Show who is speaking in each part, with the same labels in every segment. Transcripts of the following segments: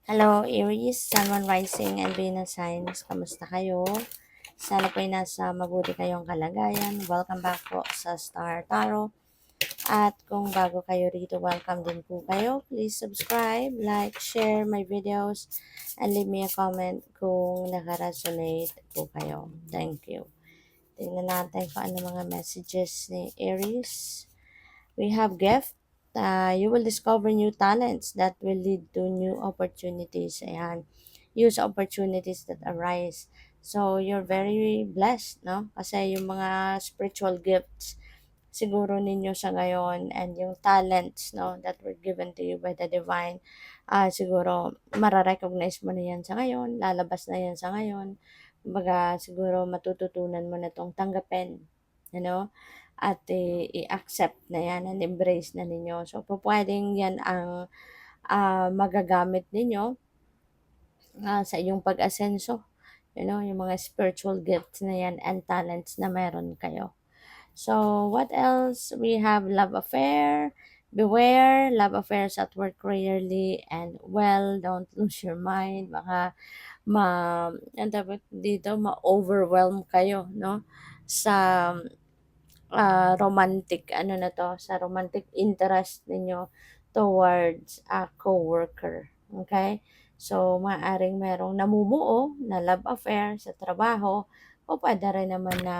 Speaker 1: Hello, Aries, Sun, Moon, Rising, and Venus signs. Kamusta kayo? Sana po'y nasa mabuti kayong kalagayan. Welcome back po sa Star Tarot. At kung bago kayo rito, welcome din po kayo. Please subscribe, like, share my videos, and leave me a comment kung nakaresonate po kayo. Thank you. Tingnan natin kung ano mga messages ni Aries. We have gift. You will discover new talents that will lead to new opportunities. Ayan. Use opportunities that arise. So, you're very blessed, no? Kasi yung mga spiritual gifts siguro ninyo sa ngayon and yung talents, no, that were given to you by the divine, siguro mararecognize mo na yan sa ngayon, lalabas na yan sa ngayon. Kumbaga, siguro matututunan mo na tong tanggapin, you know, at i-accept na yan and embrace na ninyo. So, pwedeng yan ang magagamit ninyo sa iyong pag-asenso. You know, yung mga spiritual gifts na yan and talents na meron kayo. So, what else? We have love affair. Beware, love affairs at work rarely and well, don't lose your mind. Baka ano tawag dito, ma-overwhelm kayo, no? Sa romantic, ano na to, sa romantic interest ninyo towards a co-worker. Okay? So, maaring merong namumuo na love affair sa trabaho o pwede rin naman na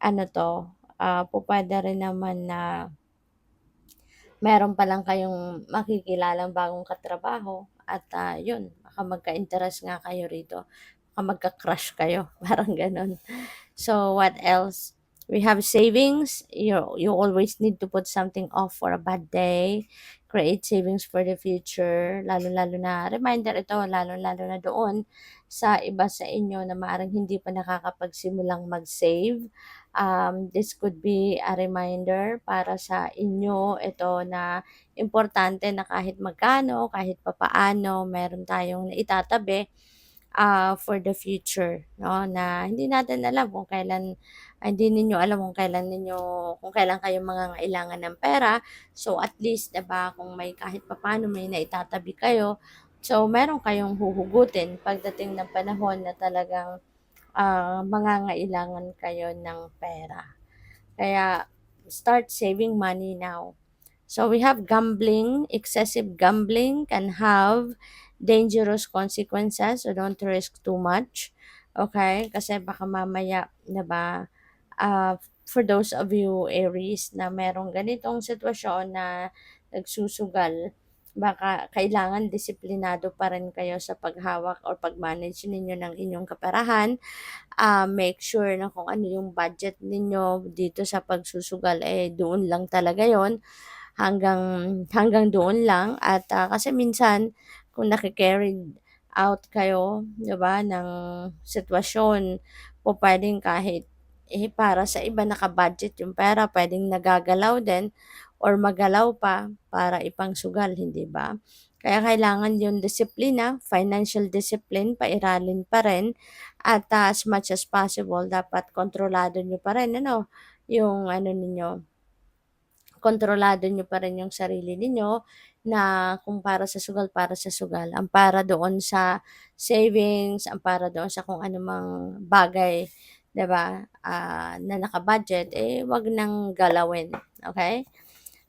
Speaker 1: ano to, pupwede rin naman na meron pa lang kayong makikilalang bagong katrabaho at yun, baka magka-interest nga kayo rito. Baka magka-crush kayo, parang ganun. So, what else? We have savings. You always need to put something off for a bad day. Create savings for the future. Lalo-lalo na, reminder ito, lalo-lalo na doon sa iba sa inyo na maaaring hindi pa nakakapagsimulang mag-save. This could be a reminder para sa inyo ito na importante na kahit magkano, kahit papaano, meron tayong naitatabi for the future, no? Na hindi natin alam kung kailan, hindi ninyo alam kung kailan kayo mangangailangan ng pera. So at least, 'di ba, kung may kahit papaano may naitatabi kayo, so meron kayong huhugutin pagdating ng panahon na talagang mangangailangan kayo ng pera. Kaya start saving money now. So we have gambling. Excessive gambling can have dangerous consequences. So don't risk too much. Okay? Kasi baka mamaya, 'di ba? For those of you Aries na merong ganitong sitwasyon na nagsusugal, baka kailangan disiplinado pa rin kayo sa paghawak or pag-manage ninyo ng inyong kaperahan. Make sure na kung ano yung budget ninyo dito sa pagsusugal, doon lang talaga yon, hanggang hanggang doon lang. At kasi minsan kung naki-carried out kayo, 'di ba, ng sitwasyon, pupuwedeng kahit, para sa iba naka-budget yung pera, puwedeng nagagalaw din or magalaw pa para ipangsugal, hindi ba? Kaya kailangan yung disiplina, financial discipline, pairalin pa rin at as much as possible dapat kontrolado niyo pa rin ano, yung ano ninyo, kontrolado niyo pa rin yung sarili ninyo na kung para sa sugal, para sa sugal. Ang para doon sa savings, ang para doon sa kung anumang bagay, 'di ba, na naka-budget, 'wag nang galawin, okay?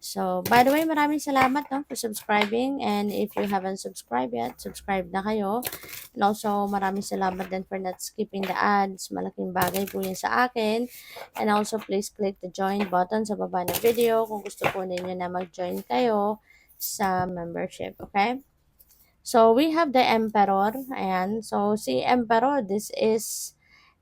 Speaker 1: So, by the way, maraming salamat, no, for subscribing. And if you haven't subscribed yet, subscribe na kayo. And also, maraming salamat din for not skipping the ads. Malaking bagay po yun sa akin. And also, please click the join button sa baba ng video kung gusto po ninyo na mag-join kayo sa membership. Okay? So, we have the Emperor. Ayan. So, si Emperor, this is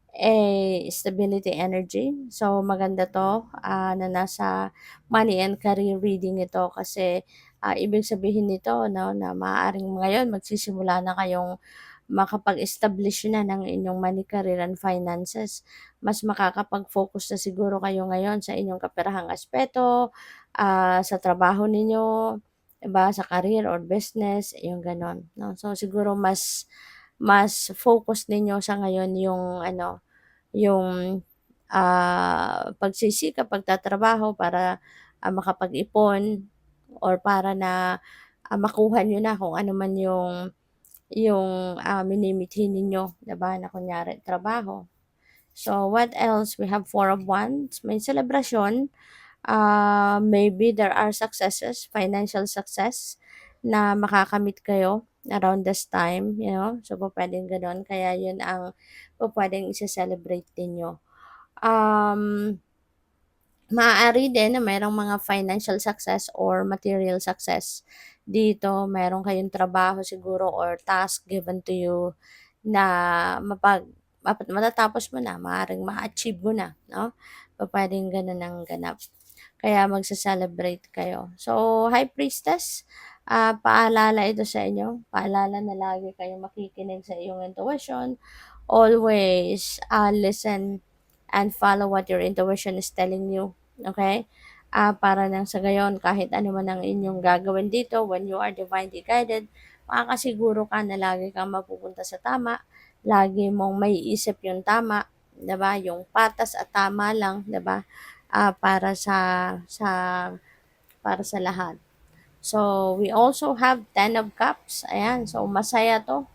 Speaker 1: a stability energy. So, maganda to na nasa money and career reading ito kasi ibig sabihin nito, no, na maaaring ngayon magsisimula na kayong makapag-establish na ng inyong money, career, and finances. Mas makakapag-focus na siguro kayo ngayon sa inyong kaperahang aspeto, sa trabaho ninyo, 'di ba, sa career or business, yung gano'n, no? So, siguro mas mas focus ninyo sa ngayon yung ano, yung pagsisikap, pagtatrabaho para makapag-ipon or para na makuha niyo na kung ano man yung yung minimithi ninyo, 'di ba, na kunyari trabaho. So, what else? We have Four of Wands. May celebration. Maybe there are successes, financial success na makakamit kayo around this time, you know. So, pwedeng gano'n. Kaya yun ang pwedeng isa-celebrate ninyo. Um, Maaari din na mayroong mga financial success or material success. Dito, meron kayong trabaho siguro or task given to you na matatapos mo na, maaaring ma-achieve mo na, no? Pupuwedeng gano'n ang ganap. Kaya magse-celebrate kayo. So, High Priestess, paalala ito sa inyo, paalala na lagi kayong makikinig sa iyong intuition. Always listen and follow what your intuition is telling you. Okay? Para nang sa gayon, kahit ano man ang inyong gagawin dito, when you are divinely guided, makakasiguro ka na lagi kang mapupunta sa tama, lagi mong may isip yung tama, 'di ba? Yung patas at tama lang, 'di ba? Para sa para sa lahat. So, we also have Ten of Cups. Ayan, so masaya 'to.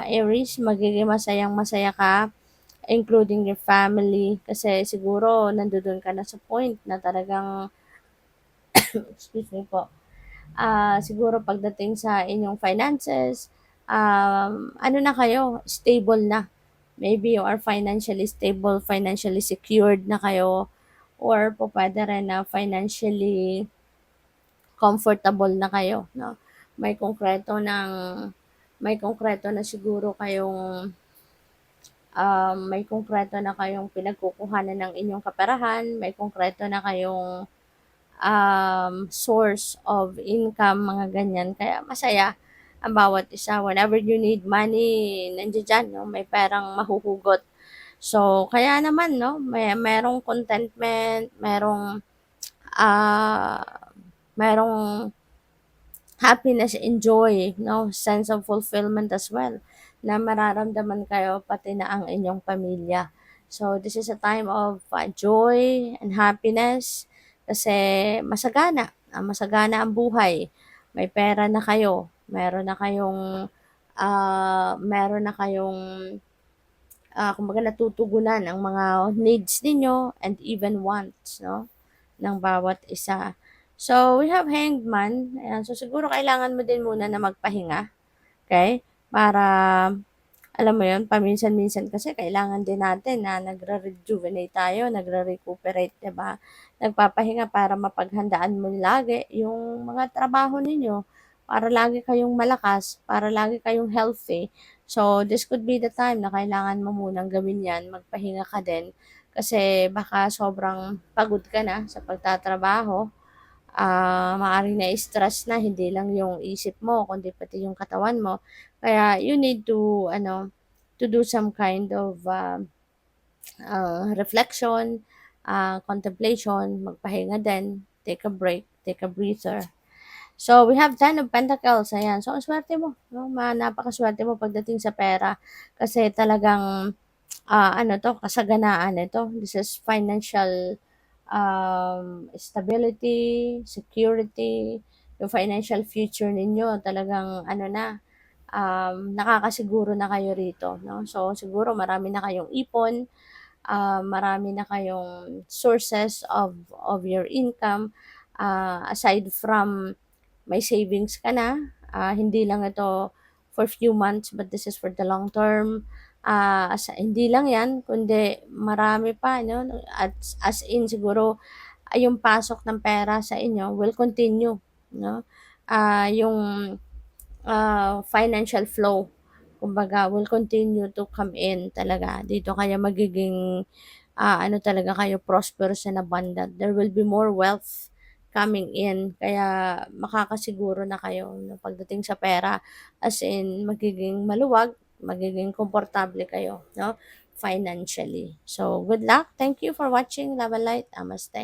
Speaker 1: Aries, magiging masayang-masaya ka, including your family, kasi siguro nandoon ka na sa point na talagang excuse me po, siguro pagdating sa inyong finances, ano na kayo, stable na. Maybe you are financially stable, financially secured na kayo, or po pwede rin na financially comfortable na kayo, no? May konkreto ng may konkreto na siguro kayong may konkreto na kayong pinagkukuhanan ng inyong kaperahan, may konkreto na kayong source of income, mga ganyan. Kaya masaya ang bawat isa. Whenever you need money, nandiyan dyan, no? May perang mahuhugot. So, kaya naman, no? Merong contentment, ah, merong happiness and joy, no? Sense of fulfillment as well, na mararamdaman kayo pati na ang inyong pamilya. So, this is a time of joy and happiness kasi masagana ang buhay. May pera na kayo, meron na kayong kumbaga natutugunan ang mga needs ninyo and even wants, no, ng bawat isa. So, we have Hanged Man. Ayan. So, siguro kailangan mo din muna na magpahinga. Okay? Para, alam mo yun, paminsan-minsan kasi kailangan din natin na nagre-rejuvenate tayo, nagre-recuperate, diba? Nagpapahinga para mapaghandaan mo lagi yung mga trabaho ninyo, para lagi kayong malakas, para lagi kayong healthy. So, this could be the time na kailangan mo munang gawin yan, magpahinga ka din. Kasi baka sobrang pagod ka na sa pagtatrabaho, maaaring na-stress na, hindi lang yung isip mo, kundi pati yung katawan mo. Kaya you need to, to do some kind of reflection, contemplation, magpahinga din, take a break, take a breather. So, we have Ten of Pentacles. Ayan. So, ang swerte mo. No? Napakaswerte mo pagdating sa pera. Kasi talagang, kasaganaan ito. This is financial stability, security, yung financial future ninyo. Talagang, nakakasiguro na kayo rito. No? So, siguro marami na kayong ipon, marami na kayong sources of your income, aside from may savings ka na, hindi lang ito for few months but this is for the long term. Hindi lang yan, kundi marami pa, no? At as in siguro yung pasok ng pera sa inyo will continue, no? Yung financial flow, kumbaga, will continue to come in talaga. Dito kaya magiging, talaga kayo, prosperous and abundant. There will be more wealth coming in. Kaya makakasiguro na kayo na pagdating sa pera, as in, magiging maluwag, magiging komportable kayo, no? Financially. So, good luck. Thank you for watching. Love and light. Namaste.